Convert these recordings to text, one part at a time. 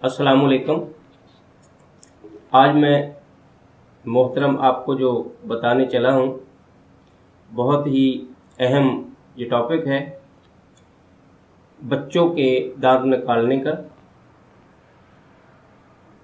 अस्सलाम वालेकुम। आज मैं मोहतरम आपको जो बताने चला हूँ बहुत ही अहम ये टॉपिक है बच्चों के दांत निकालने का,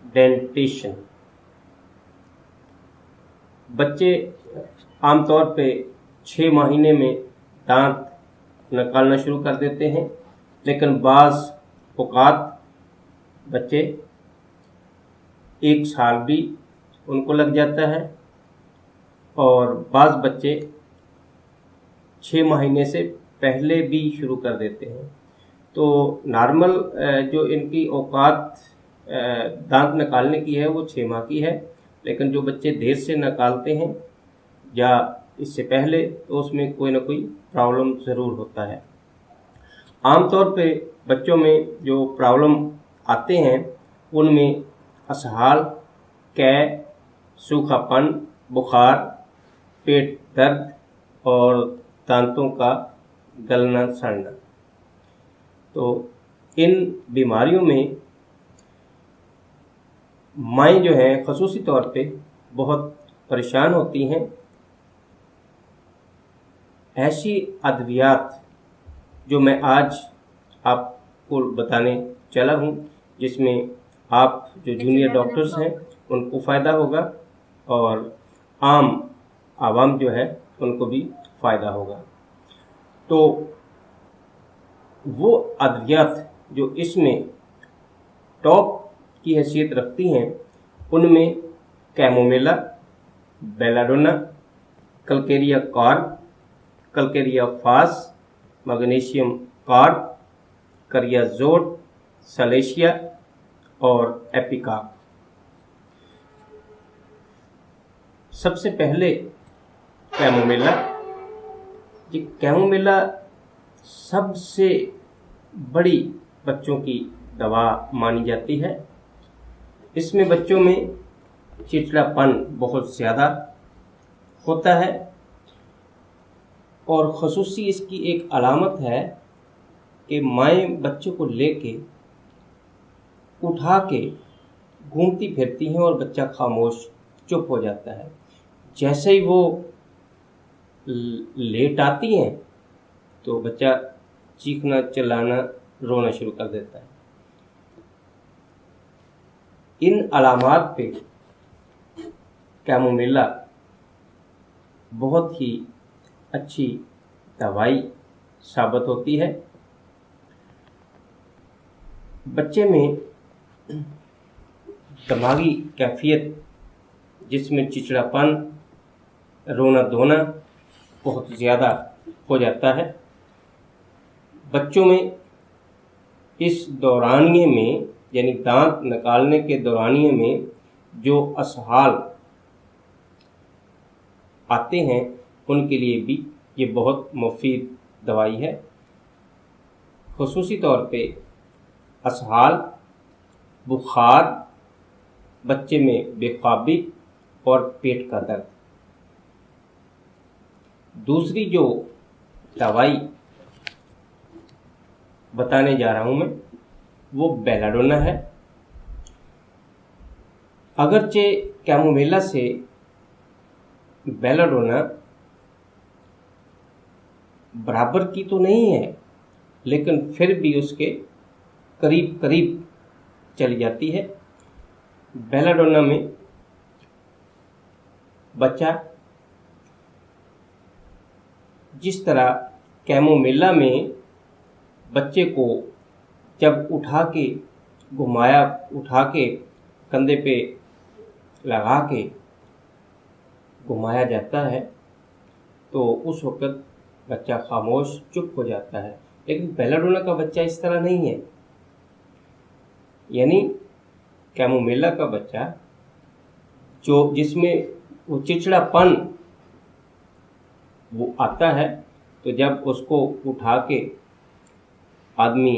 डेंटिशन। बच्चे आमतौर पे 6 महीने में दांत निकालना शुरू कर देते हैं, लेकिन बाज़ औक़ात बच्चे 1 साल भी उनको लग जाता है और बाज़ बच्चे 6 महीने से पहले भी शुरू कर देते हैं। तो नॉर्मल जो इनकी औकात दांत निकालने की है वो 6 माह की है, लेकिन जो बच्चे देर से निकालते हैं या इससे पहले तो उसमें कोई ना कोई प्रॉब्लम ज़रूर होता है। आमतौर पे बच्चों में जो प्रॉब्लम आते हैं उनमें असहाल, कै, सूखापन, बुखार, पेट दर्द और दांतों का गलना सड़ना। तो इन बीमारियों में माएँ जो हैं ख़ुसूसी तौर पे बहुत परेशान होती हैं। ऐसी अद्वियात जो मैं आज आपको बताने चला हूँ, जिसमें आप जो जूनियर डॉक्टर्स हैं उनको फ़ायदा होगा और आम आवाम जो है उनको भी फ़ायदा होगा। तो वो अद्वियात जो इसमें टॉप की हैसियत रखती हैं उनमें chamomilla, belladonna, Calcarea carp, Calcarea फास, मैग्नीशियम कार्प, करियाजोट, सलेशिया और एपिकाप। सबसे पहले कैमोमिला। ये कैमोमिला सबसे बड़ी बच्चों की दवा मानी जाती है। इसमें बच्चों में चिड़चिड़ापन बहुत ज़्यादा होता है और ख़ुसूसी इसकी एक अलामत है कि माएँ बच्चों को लेके उठा के घूमती फिरती हैं और बच्चा खामोश चुप हो जाता है। जैसे ही वो लेट आती हैं तो बच्चा चीखना, चिल्लाना, रोना शुरू कर देता है। इन अलामात पे कैमोमिला बहुत ही अच्छी दवाई साबित होती है। बच्चे में दिमागी कैफियत जिसमें चिड़चिड़ापन, रोना धोना बहुत ज़्यादा हो जाता है। बच्चों में इस दौरानिए में यानी दांत निकालने के दौरानिए में जो असहाल आते हैं उनके लिए भी ये बहुत मुफीद दवाई है। ख़ुसूसी तौर पे असहाल, बुखार, बच्चे में बेख्वाबी और पेट का दर्द। दूसरी जो दवाई बताने जा रहा हूँ मैं वो बेलाडोना है। अगरचे कैमोमिला से बेलाडोना बराबर की तो नहीं है, लेकिन फिर भी उसके करीब करीब चली जाती है। बेलाडोना में बच्चा जिस तरह कैमोमिला में बच्चे को जब उठा के कंधे पे लगा के घुमाया जाता है तो उस वक़्त बच्चा खामोश चुप हो जाता है, लेकिन बेलाडोना का बच्चा इस तरह नहीं है। यानी कैमोमिला का बच्चा जो जिसमें वो चिड़चिड़ापन वो आता है, तो जब उसको उठा के आदमी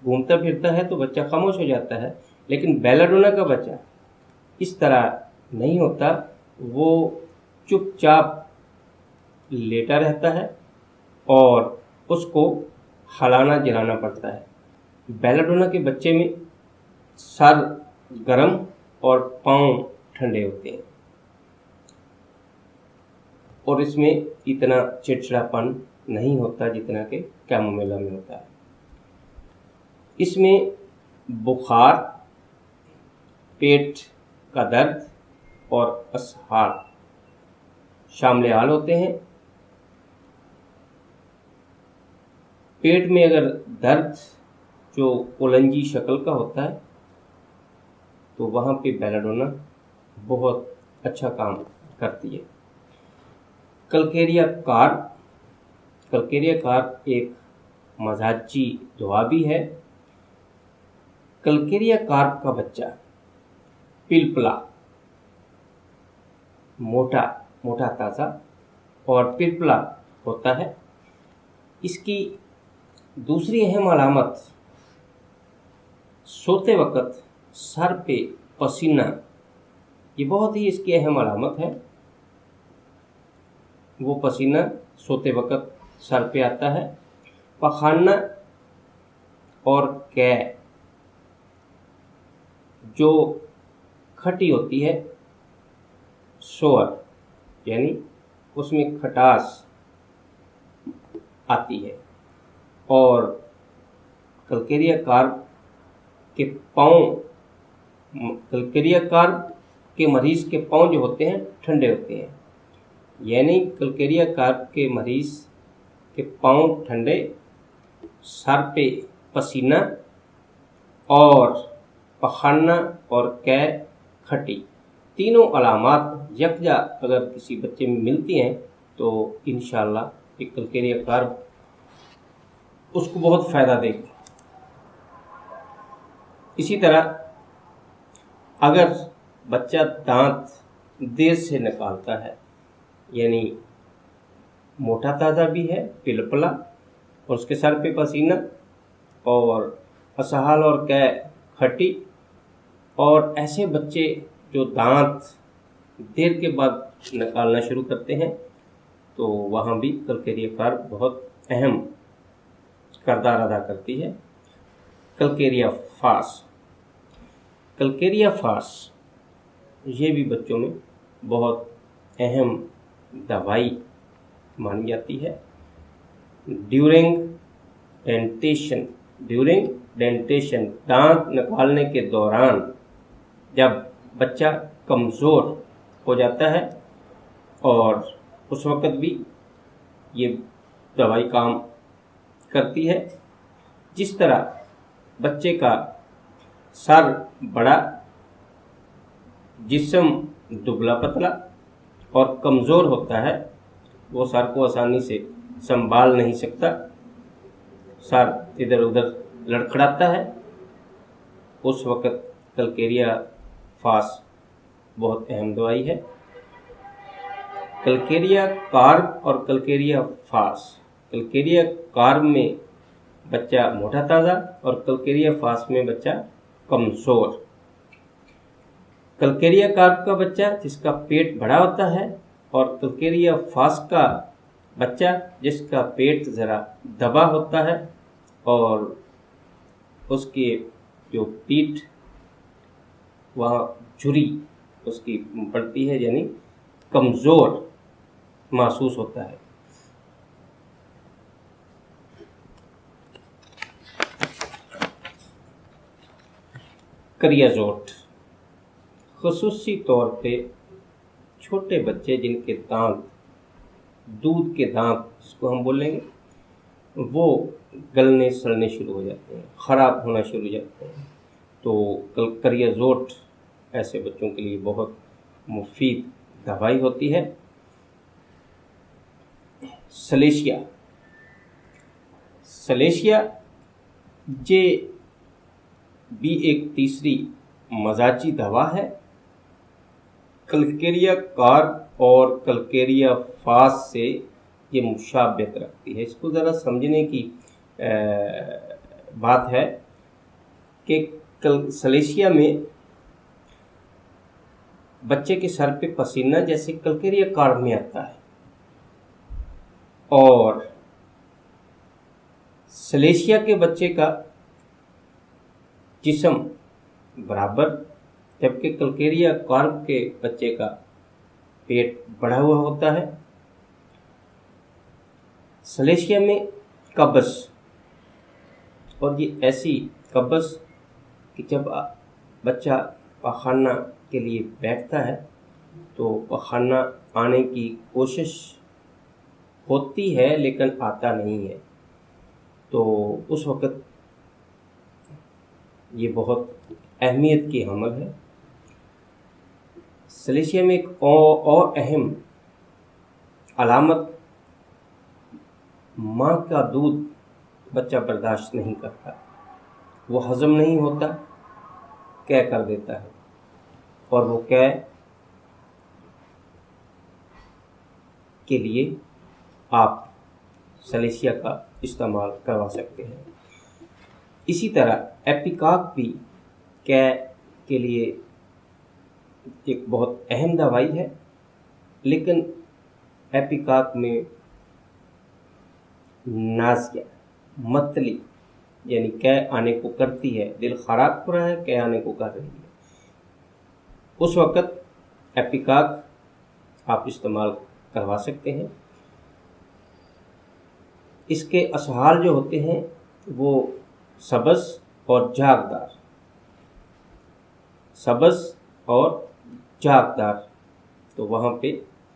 घूमता फिरता है तो बच्चा खामोश हो जाता है। लेकिन बेलाडोना का बच्चा इस तरह नहीं होता, वो चुपचाप लेटा रहता है और उसको हिलाना जिलाना पड़ता है। बेलाडोना के बच्चे में सर गर्म और पाँव ठंडे होते हैं और इसमें इतना चिड़चिड़ापन नहीं होता जितना कि कैमोमिला में होता है। इसमें बुखार, पेट का दर्द और असहाल शामिल हाल होते हैं। पेट में अगर दर्द जो कोलंजी शक्ल का होता है तो वहाँ पे बेलाडोना बहुत अच्छा काम करती है। कलकेरिया कार्प एक मजाजी दवा भी है। कलकेरिया कार्प का बच्चा पिलपला, मोटा ताज़ा और पिलपला होता है। इसकी दूसरी अहम अलामत सोते वक्त सर पे पसीना, ये बहुत ही इसकी अहम अलामत है। वो पसीना सोते वक्त सर पे आता है। पखाना और कै जो खटी होती है, सोअर यानी उसमें खटास आती है। और कलकेरिया कार्प के मरीज़ के पाँव जो होते हैं ठंडे होते हैं, यानी कलकेरिया कार्प के मरीज़ के पाँव ठंडे, सर पे पसीना और पखाना और कै खटी, तीनों अलामात यकजा अगर किसी बच्चे में मिलती हैं तो इंशाअल्लाह एक कलकेरिया कार्प उसको बहुत फ़ायदा देगी। इसी तरह अगर बच्चा दांत देर से निकालता है, यानी मोटा ताज़ा भी है, पिलपला और उसके सर पे पसीना और असहाल और कै खटी, और ऐसे बच्चे जो दांत देर के बाद निकालना शुरू करते हैं तो वहाँ भी कलकेरिया कार्प बहुत अहम किरदार अदा करती है। कलकेरिया फास ये भी बच्चों में बहुत अहम दवाई मानी जाती है। ड्यूरिंग डेंटेशन दांत निकालने के दौरान जब बच्चा कमज़ोर हो जाता है और उस वक़्त भी ये दवाई काम करती है। जिस तरह बच्चे का सर बड़ा, जिस्म दुबला पतला और कमज़ोर होता है, वो सर को आसानी से संभाल नहीं सकता, सर इधर उधर लड़खड़ाता है, उस वक़्त कलकेरिया फास बहुत अहम दवाई है। कलकेरिया कार्प और कलकेरिया फास, कलकेरिया कार्प में बच्चा मोटा ताज़ा और कलकेरिया फास में बच्चा कमज़ोर। कलकेरिया कार्प का बच्चा जिसका पेट बड़ा होता है और कलकेरिया फास का बच्चा जिसका पेट ज़रा दबा होता है और उसकी जो पीठ वहाँ झुर्री उसकी पड़ती है, यानी कमज़ोर महसूस होता है। क्रियाजोट ख़ुसूसी तौर पे छोटे बच्चे जिनके दांत दूध के दांत जिसको हम बोलेंगे वो गलने सड़ने शुरू हो जाते हैं, ख़राब होना शुरू हो जाते हैं, तो क्रियाजोट ऐसे बच्चों के लिए बहुत मुफीद दवाई होती है। सलेशिया जे भी एक तीसरी मजाजी दवा है। कलकेरिया कार्प और कलकेरिया फास से ये मुशाबियत रखती है। इसको ज़रा समझने की बात है कि सलेशिया में बच्चे के सर पे पसीना जैसे कलकेरिया कार्प में आता है, और सलेशिया के बच्चे का जिस्म बराबर, जबकि कल्केरिया कार्प के बच्चे का पेट बढ़ा हुआ होता है। सलेशिया में कब्ज, और ये ऐसी कब्ज कि जब बच्चा पखाना के लिए बैठता है तो पखाना आने की कोशिश होती है लेकिन आता नहीं है, तो उस वक़्त ये बहुत अहमियत की हमल है। सलेशिया में एक और अहम अलामत, माँ का दूध बच्चा बर्दाश्त नहीं करता, वो हज़म नहीं होता, कै कर देता है, और वो कै के लिए आप सलेशिया का इस्तेमाल करवा सकते हैं। इसी तरह एपिकाक भी कै के लिए एक बहुत अहम दवाई है, लेकिन एपिकाक में नाज़िया, मतली, यानी कै आने को करती है, दिल ख़राब हो रहा है, कै आने को कर रही है, उस वक़्त एपिकाक आप इस्तेमाल करवा सकते हैं। इसके असहाल जो होते हैं वो सबज़ और झागदार, सबज़ और झागदार, तो वहाँ पे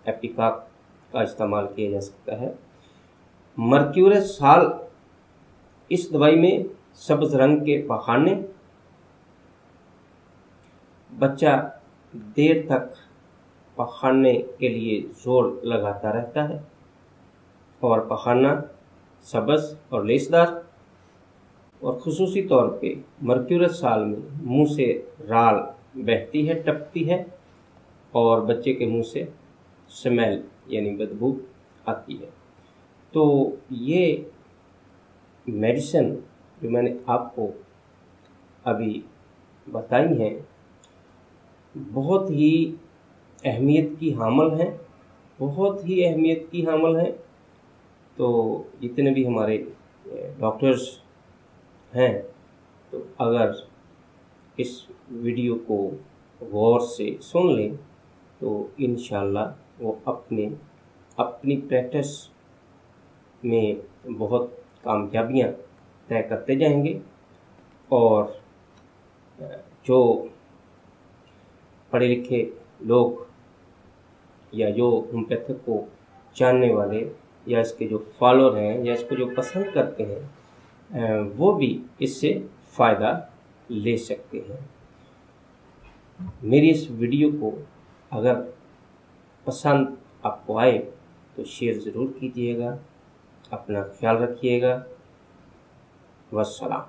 एपिकाक का इस्तेमाल किया जा सकता है। मर्क्यूरस साल, इस दवाई में सब्ज़ रंग के पखाने, बच्चा देर तक पखाने के लिए जोर लगाता रहता है, और पखाना सब्ज़ और लेसदार, और ख़ुसूसी तौर पे मर्क्यूरस साल में मुंह से राल बहती है, टपकती है, और बच्चे के मुंह से स्मेल यानी बदबू आती है। तो ये मेडिसिन जो मैंने आपको अभी बताई हैं बहुत ही अहमियत की हामल हैं, बहुत ही अहमियत की हामल हैं। तो जितने भी हमारे डॉक्टर्स हैं, तो अगर इस वीडियो को गौर से सुन लें तो इंशाल्लाह वो अपनी प्रैक्टिस में बहुत कामयाबियाँ तय करते जाएंगे, और जो पढ़े लिखे लोग या जो होम्योपैथिक को जानने वाले या इसके जो फॉलोअर हैं या इसको जो पसंद करते हैं, वो भी इससे फ़ायदा ले सकते हैं। मेरी इस वीडियो को अगर पसंद आपको आए तो शेयर ज़रूर कीजिएगा। अपना ख्याल रखिएगा। वस्सलाम।